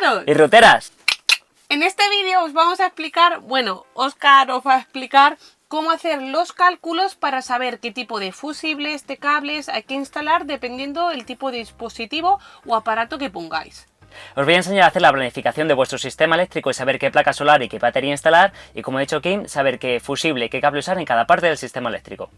ruteros y ruteras. En este vídeo os vamos a explicar, Óscar os va a explicar cómo hacer los cálculos para saber qué tipo de fusibles, de cables hay que instalar dependiendo del tipo de dispositivo o aparato que pongáis. Os voy a enseñar a hacer la planificación de vuestro sistema eléctrico y saber qué placa solar y qué batería instalar, y como ha dicho Kim, saber qué fusible y qué cable usar en cada parte del sistema eléctrico.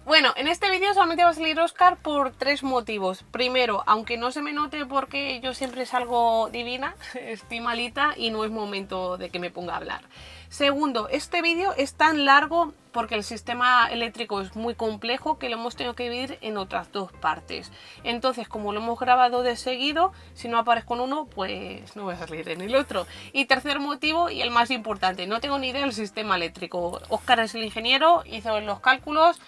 Bueno, en este vídeo solamente va a salir Óscar por tres motivos. Primero, aunque no se me note porque yo siempre salgo divina, estoy malita y no es momento de que me ponga a hablar. Segundo, este vídeo es tan largo porque el sistema eléctrico es muy complejo que lo hemos tenido que dividir en otras dos partes. Entonces, como lo hemos grabado de seguido, si no aparezco en uno, pues no voy a salir en el otro. Y tercer motivo, y el más importante, no tengo ni idea del sistema eléctrico. Óscar es el ingeniero, hizo los cálculos.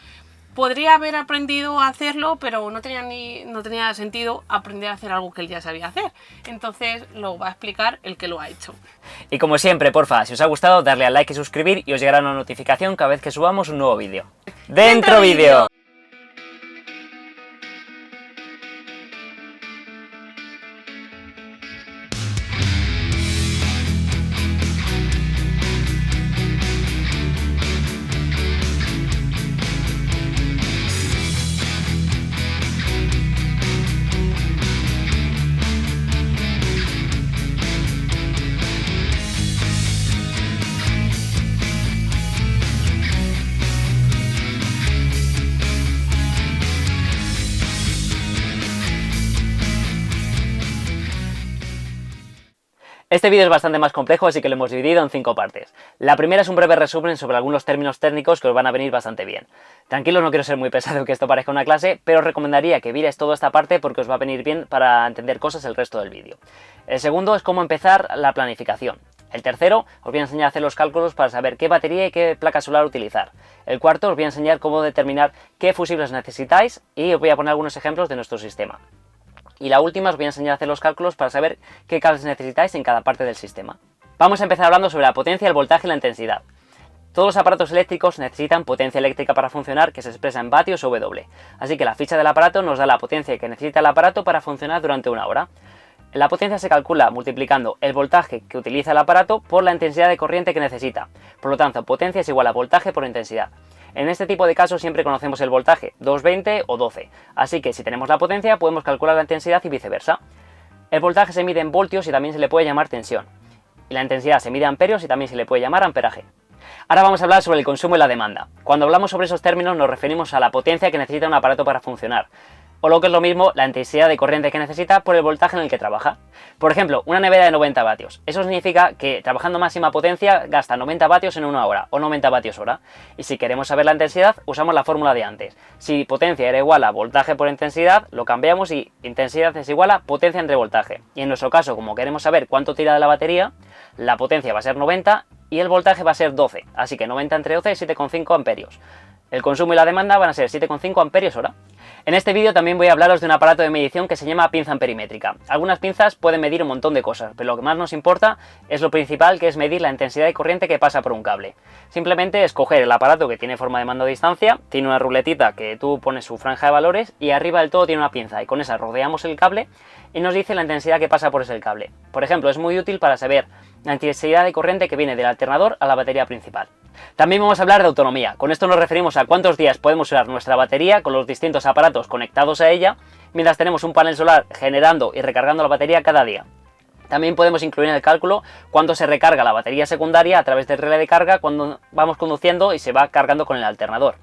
Podría haber aprendido a hacerlo, pero no tenía sentido aprender a hacer algo que él ya sabía hacer. Entonces lo va a explicar el que lo ha hecho. Y como siempre, porfa, si os ha gustado, darle al like y suscribir y os llegará una notificación cada vez que subamos un nuevo vídeo. ¡Dentro vídeo! Este vídeo es bastante más complejo, así que lo hemos dividido en 5 partes. La primera es un breve resumen sobre algunos términos técnicos que os van a venir bastante bien. Tranquilos, no quiero ser muy pesado que esto parezca una clase, pero os recomendaría que vierais toda esta parte porque os va a venir bien para entender cosas el resto del vídeo. El segundo es cómo empezar la planificación. El tercero, os voy a enseñar a hacer los cálculos para saber qué batería y qué placa solar utilizar. El cuarto, os voy a enseñar cómo determinar qué fusibles necesitáis y os voy a poner algunos ejemplos de nuestro sistema. Y la última, os voy a enseñar a hacer los cálculos para saber qué cables necesitáis en cada parte del sistema. Vamos a empezar hablando sobre la potencia, el voltaje y la intensidad. Todos los aparatos eléctricos necesitan potencia eléctrica para funcionar, que se expresa en vatios o W. Así que la ficha del aparato nos da la potencia que necesita el aparato para funcionar durante una hora. La potencia se calcula multiplicando el voltaje que utiliza el aparato por la intensidad de corriente que necesita. Por lo tanto, potencia es igual a voltaje por intensidad. En este tipo de casos siempre conocemos el voltaje, 220 o 12, así que si tenemos la potencia podemos calcular la intensidad y viceversa. El voltaje se mide en voltios y también se le puede llamar tensión. Y la intensidad se mide en amperios y también se le puede llamar amperaje. Ahora vamos a hablar sobre el consumo y la demanda. Cuando hablamos sobre esos términos nos referimos a la potencia que necesita un aparato para funcionar, o lo que es lo mismo, la intensidad de corriente que necesita por el voltaje en el que trabaja. Por ejemplo, una nevera de 90 vatios. Eso significa que trabajando máxima potencia gasta 90 vatios en una hora, o 90 vatios hora. Y si queremos saber la intensidad, usamos la fórmula de antes. Si potencia era igual a voltaje por intensidad, lo cambiamos y intensidad es igual a potencia entre voltaje. Y en nuestro caso, como queremos saber cuánto tira de la batería, la potencia va a ser 90 y el voltaje va a ser 12. Así que 90 entre 12 es 7,5 amperios. El consumo y la demanda van a ser 7,5 amperios hora. En este vídeo también voy a hablaros de un aparato de medición que se llama pinza amperimétrica. Algunas pinzas pueden medir un montón de cosas, pero lo que más nos importa es lo principal, que es medir la intensidad de corriente que pasa por un cable. Simplemente escoger el aparato que tiene forma de mando a distancia, tiene una ruletita que tú pones su franja de valores y arriba del todo tiene una pinza y con esa rodeamos el cable y nos dice la intensidad que pasa por ese cable. Por ejemplo, es muy útil para saber la intensidad de corriente que viene del alternador a la batería principal. También vamos a hablar de autonomía. Con esto nos referimos a cuántos días podemos usar nuestra batería con los distintos aparatos conectados a ella, mientras tenemos un panel solar generando y recargando la batería cada día. También podemos incluir en el cálculo cuándo se recarga la batería secundaria a través del relé de carga cuando vamos conduciendo y se va cargando con el alternador.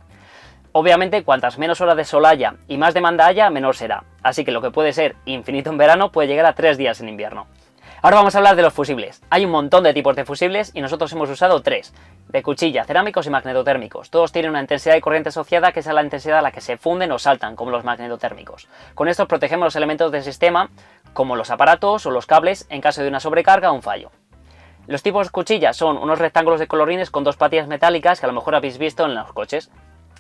Obviamente, cuantas menos horas de sol haya y más demanda haya, menor será. Así que lo que puede ser infinito en verano puede llegar a 3 días en invierno. Ahora vamos a hablar de los fusibles. Hay un montón de tipos de fusibles y nosotros hemos usado 3. De cuchilla, cerámicos y magnetotérmicos. Todos tienen una intensidad de corriente asociada que es a la intensidad a la que se funden o saltan, como los magnetotérmicos. Con estos protegemos los elementos del sistema, como los aparatos o los cables, en caso de una sobrecarga o un fallo. Los tipos cuchilla son unos rectángulos de colorines con 2 patillas metálicas que a lo mejor habéis visto en los coches.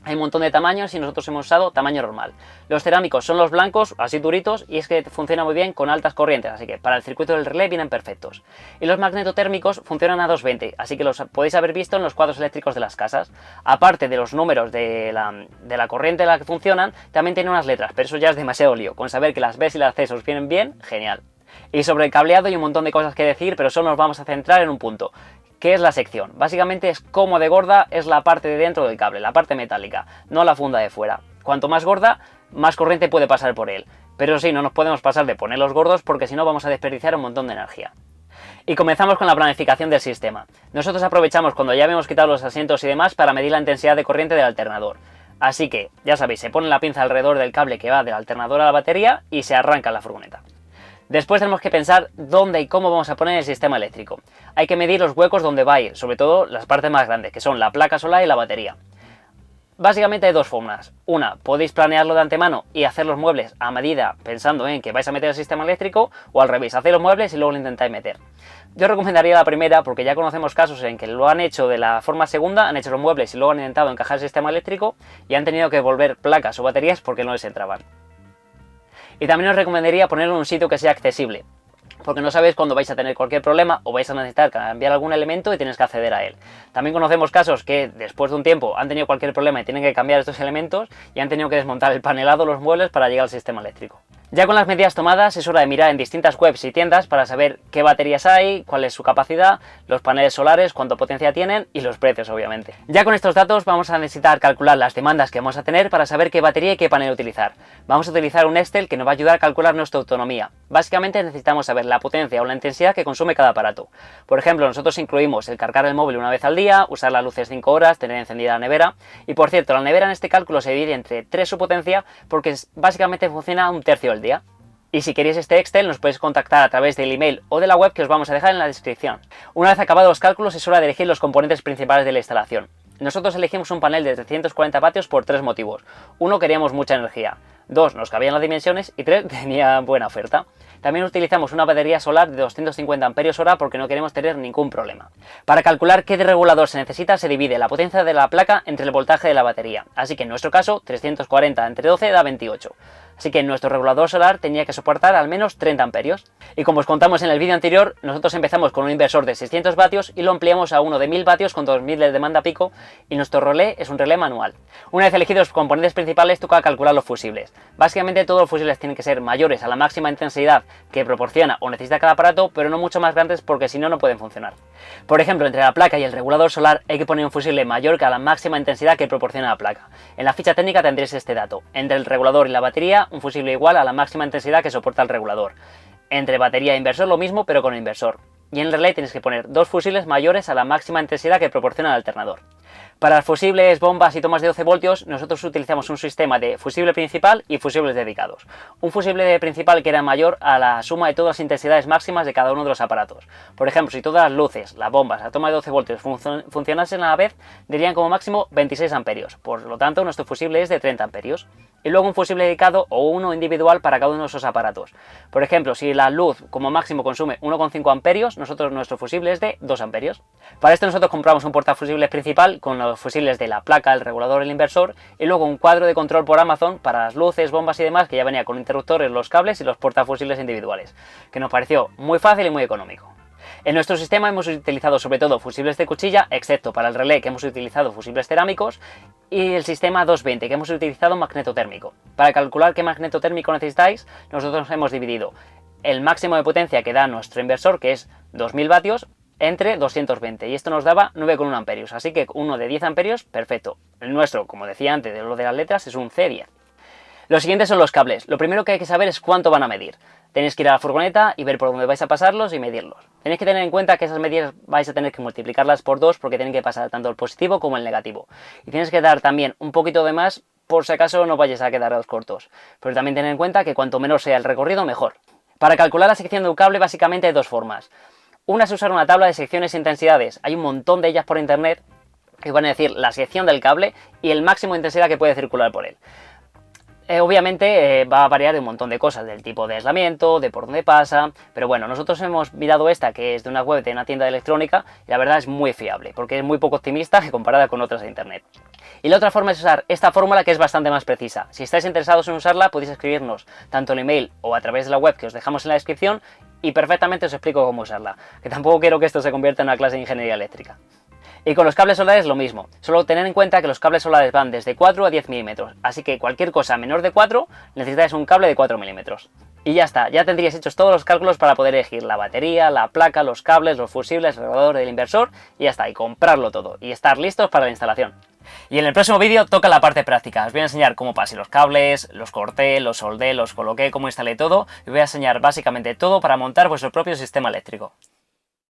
Hay un montón de tamaños y nosotros hemos usado tamaño normal. Los cerámicos son los blancos, así duritos, y es que funciona muy bien con altas corrientes, así que para el circuito del relé vienen perfectos. Y los magnetotérmicos funcionan a 220, así que los podéis haber visto en los cuadros eléctricos de las casas. Aparte de los números de la corriente en la que funcionan, también tienen unas letras, pero eso ya es demasiado lío. Con saber que las Bs y las Cs os vienen bien, genial. Y sobre el cableado hay un montón de cosas que decir, pero solo nos vamos a centrar en un punto, que es la sección. Básicamente es cómo de gorda es la parte de dentro del cable, la parte metálica, no la funda de fuera. Cuanto más gorda, más corriente puede pasar por él. Pero sí, no nos podemos pasar de ponerlos gordos porque si no vamos a desperdiciar un montón de energía. Y comenzamos con la planificación del sistema. Nosotros aprovechamos cuando ya hemos quitado los asientos y demás para medir la intensidad de corriente del alternador. Así que, ya sabéis, se pone la pinza alrededor del cable que va del alternador a la batería y se arranca la furgoneta. Después tenemos que pensar dónde y cómo vamos a poner el sistema eléctrico. Hay que medir los huecos donde va a ir, sobre todo las partes más grandes, que son la placa solar y la batería. Básicamente hay dos formas. Una, podéis planearlo de antemano y hacer los muebles a medida pensando en que vais a meter el sistema eléctrico, o al revés, hacéis los muebles y luego lo intentáis meter. Yo recomendaría la primera porque ya conocemos casos en que lo han hecho de la forma segunda, han hecho los muebles y luego han intentado encajar el sistema eléctrico y han tenido que devolver placas o baterías porque no les entraban. Y también os recomendaría ponerlo en un sitio que sea accesible, porque no sabéis cuándo vais a tener cualquier problema o vais a necesitar cambiar algún elemento y tienes que acceder a él. También conocemos casos que después de un tiempo han tenido cualquier problema y tienen que cambiar estos elementos y han tenido que desmontar el panelado, los muebles para llegar al sistema eléctrico. Ya con las medidas tomadas es hora de mirar en distintas webs y tiendas para saber qué baterías hay, cuál es su capacidad, los paneles solares, cuánta potencia tienen y los precios obviamente. Ya con estos datos vamos a necesitar calcular las demandas que vamos a tener para saber qué batería y qué panel utilizar. Vamos a utilizar un Excel que nos va a ayudar a calcular nuestra autonomía. Básicamente necesitamos saber la potencia o la intensidad que consume cada aparato. Por ejemplo, nosotros incluimos el cargar el móvil una vez al día, usar las luces 5 horas, tener encendida la nevera. Y por cierto, la nevera en este cálculo se divide entre 3 su potencia porque básicamente funciona un tercio del día. Y si queréis este Excel nos podéis contactar a través del email o de la web que os vamos a dejar en la descripción. Una vez acabados los cálculos es hora de elegir los componentes principales de la instalación. Nosotros elegimos un panel de 340 vatios por 3 motivos. 1, queríamos mucha energía. 2, nos cabían las dimensiones. Y 3, tenía buena oferta. También utilizamos una batería solar de 250 amperios hora porque no queremos tener ningún problema. Para calcular qué regulador se necesita se divide la potencia de la placa entre el voltaje de la batería. Así que en nuestro caso 340 entre 12 da 28. Así que nuestro regulador solar tenía que soportar al menos 30 amperios. Y como os contamos en el vídeo anterior, nosotros empezamos con un inversor de 600 vatios y lo ampliamos a uno de 1000 vatios con 2000 de demanda pico y nuestro relé es un relé manual. Una vez elegidos los componentes principales toca calcular los fusibles. Básicamente todos los fusibles tienen que ser mayores a la máxima intensidad que proporciona o necesita cada aparato, pero no mucho más grandes porque si no, no pueden funcionar. Por ejemplo, entre la placa y el regulador solar hay que poner un fusible mayor que a la máxima intensidad que proporciona la placa. En la ficha técnica tendréis este dato. Entre el regulador y la batería, un fusible igual a la máxima intensidad que soporta el regulador. Entre batería e inversor lo mismo, pero con el inversor. Y en el relé tienes que poner 2 fusibles mayores a la máxima intensidad que proporciona el alternador. Para fusibles, bombas y tomas de 12 voltios, nosotros utilizamos un sistema de fusible principal y fusibles dedicados. Un fusible principal que era mayor a la suma de todas las intensidades máximas de cada uno de los aparatos. Por ejemplo, si todas las luces, las bombas, la toma de 12 voltios funcionasen a la vez, darían como máximo 26 amperios. Por lo tanto, nuestro fusible es de 30 amperios. Y luego un fusible dedicado o uno individual para cada uno de esos aparatos. Por ejemplo, si la luz como máximo consume 1,5 amperios, nuestro fusible es de 2 amperios. Para esto nosotros compramos un portafusibles principal con los fusibles de la placa, el regulador y el inversor, y luego un cuadro de control por Amazon para las luces, bombas y demás, que ya venía con interruptores, los cables y los portafusibles individuales, que nos pareció muy fácil y muy económico. En nuestro sistema hemos utilizado sobre todo fusibles de cuchilla, excepto para el relé que hemos utilizado fusibles cerámicos, y el sistema 220 que hemos utilizado magnetotérmico. Para calcular qué magnetotérmico necesitáis, nosotros hemos dividido el máximo de potencia que da nuestro inversor, que es 2000 vatios, entre 220, y esto nos daba 9,1 amperios, así que uno de 10 amperios, perfecto. El nuestro, como decía antes de lo de las letras, es un C10. Los siguientes son los cables. Lo primero que hay que saber es cuánto van a medir. Tenéis que ir a la furgoneta y ver por dónde vais a pasarlos y medirlos. Tenéis que tener en cuenta que esas medidas vais a tener que multiplicarlas por 2 porque tienen que pasar tanto el positivo como el negativo. Y tienes que dar también un poquito de más por si acaso no vayáis a quedaros cortos. Pero también tened en cuenta que cuanto menor sea el recorrido, mejor. Para calcular la sección de un cable básicamente hay dos formas. Una es usar una tabla de secciones e intensidades. Hay un montón de ellas por internet que van a decir la sección del cable y el máximo de intensidad que puede circular por él. Obviamente va a variar de un montón de cosas, del tipo de aislamiento, de por dónde pasa, pero bueno, nosotros hemos mirado esta que es de una web de una tienda de electrónica y la verdad es muy fiable, porque es muy poco optimista comparada con otras de internet. Y la otra forma es usar esta fórmula que es bastante más precisa. Si estáis interesados en usarla podéis escribirnos tanto el email o a través de la web que os dejamos en la descripción y perfectamente os explico cómo usarla, que tampoco quiero que esto se convierta en una clase de ingeniería eléctrica. Y con los cables solares lo mismo, solo tener en cuenta que los cables solares van desde 4 a 10 milímetros, así que cualquier cosa menor de 4 necesitáis un cable de 4 milímetros. Y ya está, ya tendríais hechos todos los cálculos para poder elegir la batería, la placa, los cables, los fusibles, el regulador del inversor y ya está, y comprarlo todo y estar listos para la instalación. Y en el próximo vídeo toca la parte práctica, os voy a enseñar cómo pasé los cables, los corté, los soldé, los coloqué, cómo instalé todo y os voy a enseñar básicamente todo para montar vuestro propio sistema eléctrico.